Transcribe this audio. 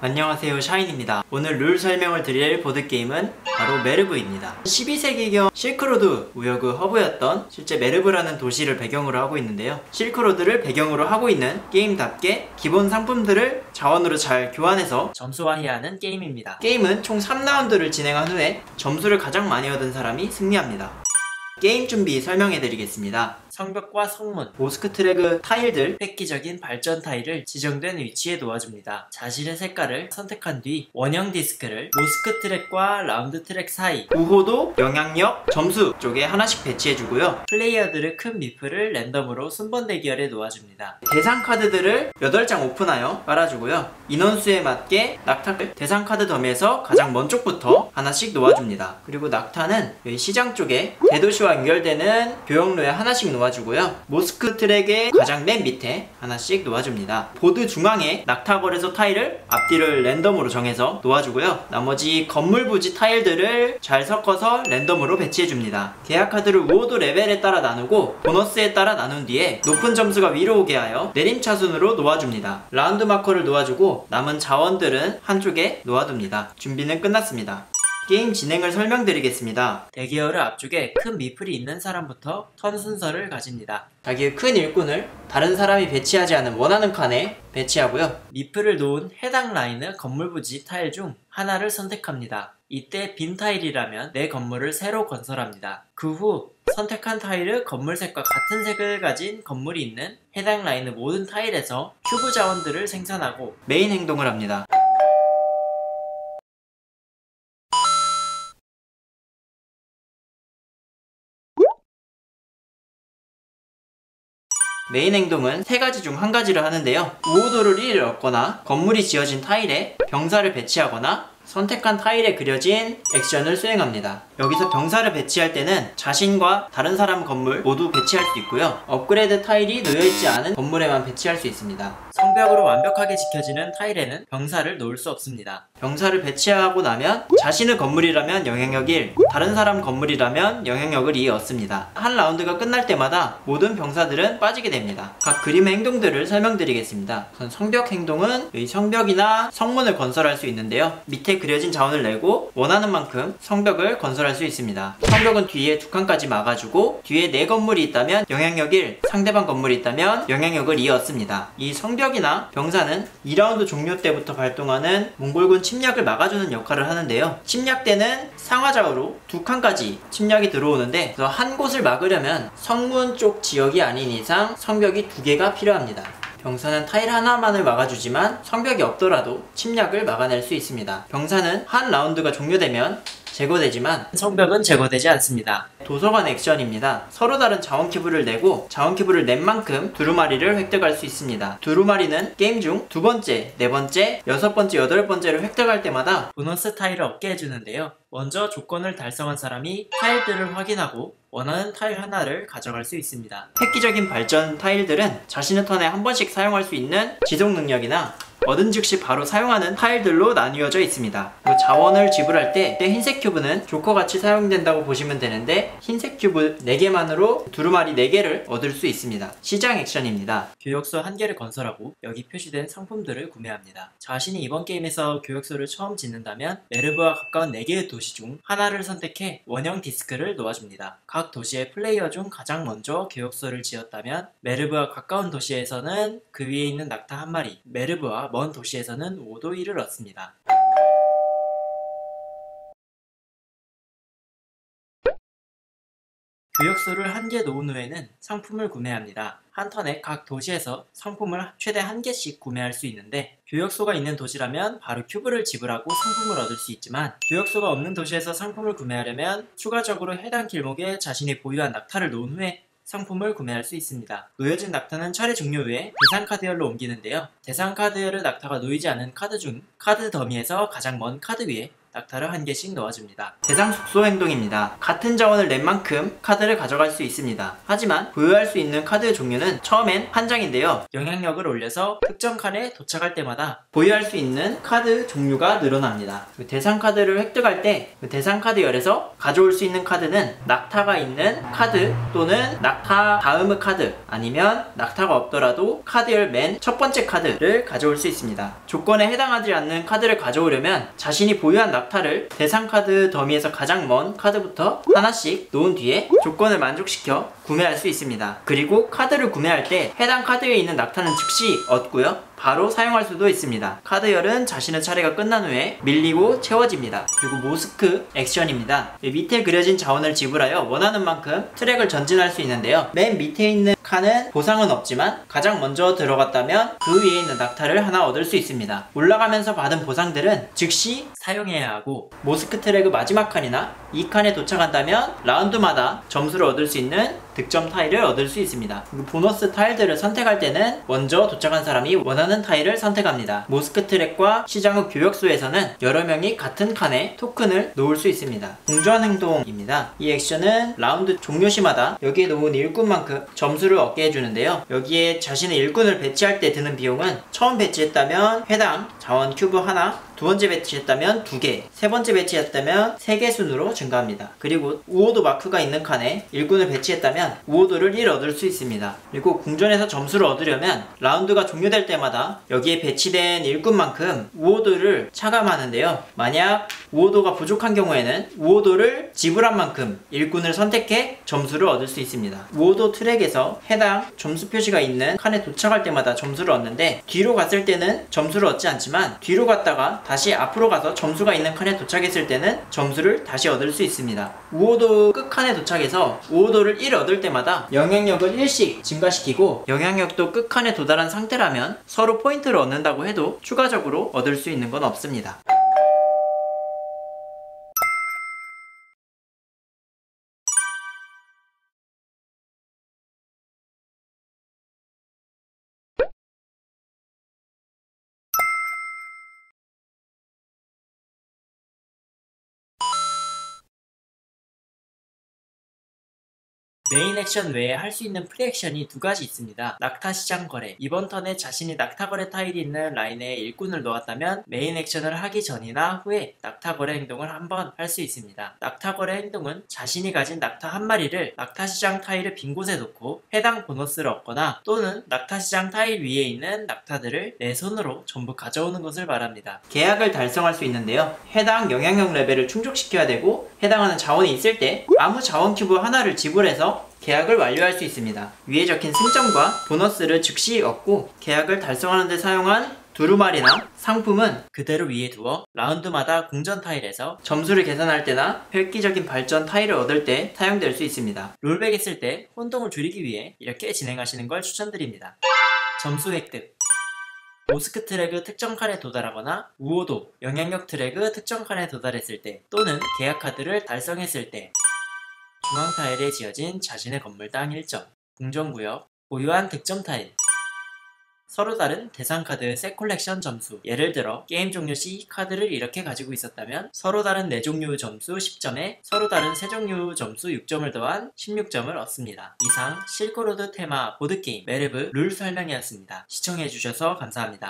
안녕하세요, 샤인입니다. 오늘 룰 설명을 드릴 보드게임은 바로 메르브입니다. 12세기경 실크로드 무역의 허브였던 실제 메르브라는 도시를 배경으로 하고 있는데요. 실크로드를 배경으로 하고 있는 게임답게 기본 상품들을 자원으로 잘 교환해서 점수화해야 하는 게임입니다. 게임은 총 3라운드를 진행한 후에 점수를 가장 많이 얻은 사람이 승리합니다. 게임 준비 설명해 드리겠습니다. 성벽과 성문, 모스크 트랙의 타일들, 획기적인 발전 타일을 지정된 위치에 놓아줍니다. 자신의 색깔을 선택한 뒤 원형 디스크를 모스크 트랙과 라운드 트랙 사이, 우호도, 영향력, 점수 쪽에 하나씩 배치해주고요. 플레이어들의 큰 미프를 랜덤으로 순번 대기열에 놓아줍니다. 대상 카드들을 8장 오픈하여 깔아주고요. 인원수에 맞게 낙타를 대상 카드 더미에서 가장 먼 쪽부터 하나씩 놓아줍니다. 그리고 낙타는 여기 시장 쪽에 대도시와 연결되는 교역로에 하나씩 놓아주고요. 모스크 트랙의 가장 맨 밑에 하나씩 놓아줍니다. 보드 중앙에 낙타거래소 타일을 앞뒤를 랜덤으로 정해서 놓아주고요. 나머지 건물 부지 타일들을 잘 섞어서 랜덤으로 배치해줍니다. 계약 카드를 우호도 레벨에 따라 나누고 보너스에 따라 나눈 뒤에 높은 점수가 위로 오게 하여 내림차순으로 놓아줍니다. 라운드 마커를 놓아주고 남은 자원들은 한쪽에 놓아둡니다. 준비는 끝났습니다. 게임 진행을 설명드리겠습니다. 대기열의 앞쪽에 큰 미플이 있는 사람부터 턴 순서를 가집니다. 자기의 큰 일꾼을 다른 사람이 배치하지 않은 원하는 칸에 배치하고요. 미플을 놓은 해당 라인의 건물 부지 타일 중 하나를 선택합니다. 이때 빈 타일이라면 내 건물을 새로 건설합니다. 그 후 선택한 타일의 건물색과 같은 색을 가진 건물이 있는 해당 라인의 모든 타일에서 큐브 자원들을 생산하고 메인 행동을 합니다. 메인 행동은 3가지 중 1가지를 하는데요. 우호도를 1을 얻거나 건물이 지어진 타일에 병사를 배치하거나 선택한 타일에 그려진 액션을 수행합니다. 여기서 병사를 배치할 때는 자신과 다른 사람 건물 모두 배치할 수 있고요. 업그레이드 타일이 놓여있지 않은 건물에만 배치할 수 있습니다. 성벽으로 완벽하게 지켜지는 타일에는 병사를 놓을 수 없습니다. 병사를 배치하고 나면 자신의 건물이라면 영향력 1, 다른 사람 건물이라면 영향력을 2 얻습니다. 한 라운드가 끝날 때마다 모든 병사들은 빠지게 됩니다. 각 그림의 행동들을 설명드리겠습니다. 우선 성벽 행동은 여기 성벽이나 성문을 건설할 수 있는데요. 밑에 그려진 자원을 내고 원하는 만큼 성벽을 건설할 수 있습니다. 성벽은 뒤에 2칸까지 막아주고 뒤에 4건물이 있다면 영향력 1, 상대방 건물이 있다면 영향력을 2 얻습니다. 이 성벽이나 병사는 2라운드 종료 때부터 발동하는 몽골군 침략을 막아주는 역할을 하는데요. 침략 때는 상하좌우로 2칸까지 침략이 들어오는데 한 곳을 막으려면 성문 쪽 지역이 아닌 이상 성벽이 2개가 필요합니다. 병사는 타일 하나만을 막아주지만 성벽이 없더라도 침략을 막아낼 수 있습니다. 병사는 한 라운드가 종료되면 제거되지만 성벽은 제거되지 않습니다. 도서관 액션입니다. 서로 다른 자원 큐브를 내고 자원 큐브를 낸 만큼 두루마리를 획득할 수 있습니다. 두루마리는 게임 중 2번째, 4번째, 6번째, 8번째를 획득할 때마다 보너스 타일을 얻게 해주는데요. 먼저 조건을 달성한 사람이 타일들을 확인하고 원하는 타일 하나를 가져갈 수 있습니다. 획기적인 발전 타일들은 자신의 턴에 한 번씩 사용할 수 있는 지속 능력이나 얻은 즉시 바로 사용하는 타일들로 나뉘어져 있습니다. 자원을 지불할 때 흰색 큐브는 조커같이 사용된다고 보시면 되는데 흰색 큐브 4개만으로 두루마리 4개를 얻을 수 있습니다. 시장 액션입니다. 교역소 1개를 건설하고 여기 표시된 상품들을 구매합니다. 자신이 이번 게임에서 교역소를 처음 짓는다면 메르브와 가까운 4개의 도시 중 하나를 선택해 원형 디스크를 놓아줍니다. 각 도시의 플레이어 중 가장 먼저 교역소를 지었다면 메르브와 가까운 도시에서는 그 위에 있는 낙타 1마리, 메르브와 먼 도시에서는 5도 1을 얻습니다. 교역소를 1개 놓은 후에는 상품을 구매합니다. 한 턴에 각 도시에서 상품을 최대 1개씩 구매할 수 있는데 교역소가 있는 도시라면 바로 큐브를 지불하고 상품을 얻을 수 있지만 교역소가 없는 도시에서 상품을 구매하려면 추가적으로 해당 길목에 자신이 보유한 낙타를 놓은 후에 상품을 구매할 수 있습니다. 놓여진 낙타는 차례 종료 후에 대상 카드열로 옮기는데요. 대상 카드열의 낙타가 놓이지 않은 카드 중 카드 더미에서 가장 먼 카드 위에 낙타를 한 개씩 넣어줍니다. 대상 숙소 행동입니다. 같은 자원을 낸 만큼 카드를 가져갈 수 있습니다. 하지만 보유할 수 있는 카드 종류는 처음엔 한 장인데요. 영향력을 올려서 특정 칸에 도착할 때마다 보유할 수 있는 카드 종류가 늘어납니다. 대상 카드를 획득할 때 대상 카드 열에서 가져올 수 있는 카드는 낙타가 있는 카드 또는 낙타 다음의 카드, 아니면 낙타가 없더라도 카드 열 맨 첫 번째 카드를 가져올 수 있습니다. 조건에 해당하지 않는 카드를 가져오려면 자신이 보유한 낙타를 대상 카드 더미에서 가장 먼 카드부터 하나씩 놓은 뒤에 조건을 만족시켜 구매할 수 있습니다. 그리고 카드를 구매할 때 해당 카드에 있는 낙타는 즉시 얻고요, 바로 사용할 수도 있습니다. 카드열은 자신의 차례가 끝난 후에 밀리고 채워집니다. 그리고 모스크 액션입니다. 밑에 그려진 자원을 지불하여 원하는 만큼 트랙을 전진할 수 있는데요. 맨 밑에 있는 칸은 보상은 없지만 가장 먼저 들어갔다면 그 위에 있는 낙타를 하나 얻을 수 있습니다. 올라가면서 받은 보상들은 즉시 사용해야 하고, 모스크 트랙의 마지막 칸이나 이 칸에 도착한다면 라운드마다 점수를 얻을 수 있는 득점 타일을 얻을 수 있습니다. 그리고 보너스 타일들을 선택할 때는 먼저 도착한 사람이 원하는 타일을 선택합니다. 모스크 트랙과 시장의 교역소에서는 여러 명이 같은 칸에 토큰을 놓을 수 있습니다. 공조한 행동입니다. 이 액션은 라운드 종료 시마다 여기에 놓은 일꾼만큼 점수를 얻게 해주는데요. 여기에 자신의 일꾼을 배치할 때 드는 비용은 처음 배치했다면 해당 자원 큐브 하나, 두 번째 배치했다면 2개, 세 번째 배치했다면 3개 순으로 증가합니다. 그리고 우호도 마크가 있는 칸에 일꾼을 배치했다면 우호도를 1 얻을 수 있습니다. 그리고 궁전에서 점수를 얻으려면 라운드가 종료될 때마다 여기에 배치된 일꾼만큼 우호도를 차감하는데요. 만약 우호도가 부족한 경우에는 우호도를 지불한 만큼 일꾼을 선택해 점수를 얻을 수 있습니다. 우호도 트랙에서 해당 점수 표시가 있는 칸에 도착할 때마다 점수를 얻는데, 뒤로 갔을 때는 점수를 얻지 않지만 뒤로 갔다가 다시 앞으로 가서 점수가 있는 칸에 도착했을 때는 점수를 다시 얻을 수 있습니다. 우호도 끝칸에 도착해서 우호도를 1 얻을 때마다 영향력을 1씩 증가시키고, 영향력도 끝칸에 도달한 상태라면 서로 포인트를 얻는다고 해도 추가적으로 얻을 수 있는 건 없습니다. 메인 액션 외에 할 수 있는 프리액션이 두 가지 있습니다. 낙타 시장 거래. 이번 턴에 자신이 낙타 거래 타일이 있는 라인에 일꾼을 놓았다면 메인 액션을 하기 전이나 후에 낙타 거래 행동을 한번 할 수 있습니다. 낙타 거래 행동은 자신이 가진 낙타 한 마리를 낙타 시장 타일의 빈 곳에 놓고 해당 보너스를 얻거나, 또는 낙타 시장 타일 위에 있는 낙타들을 내 손으로 전부 가져오는 것을 말합니다. 계약을 달성할 수 있는데요. 해당 영향력 레벨을 충족시켜야 되고, 해당하는 자원이 있을 때 아무 자원 큐브 하나를 지불해서 계약을 완료할 수 있습니다. 위에 적힌 승점과 보너스를 즉시 얻고, 계약을 달성하는 데 사용한 두루마리나 상품은 그대로 위에 두어 라운드마다 궁전 타일에서 점수를 계산할 때나 획기적인 발전 타일을 얻을 때 사용될 수 있습니다. 롤백 했을 때 혼동을 줄이기 위해 이렇게 진행하시는 걸 추천드립니다. 점수 획득. 모스크 트랙의 특정 칸에 도달하거나 우호도, 영향력 트랙의 특정 칸에 도달했을 때, 또는 계약 카드를 달성했을 때, 중앙 타일에 지어진 자신의 건물당 1점, 궁전구역, 보유한 득점 타일, 서로 다른 대상 카드의 셋 콜렉션 점수. 예를 들어 게임 종료 시 카드를 이렇게 가지고 있었다면 서로 다른 4종류 점수 10점에 서로 다른 3종류 점수 6점을 더한 16점을 얻습니다. 이상 실크로드 테마 보드게임 메르브 룰 설명이었습니다. 시청해주셔서 감사합니다.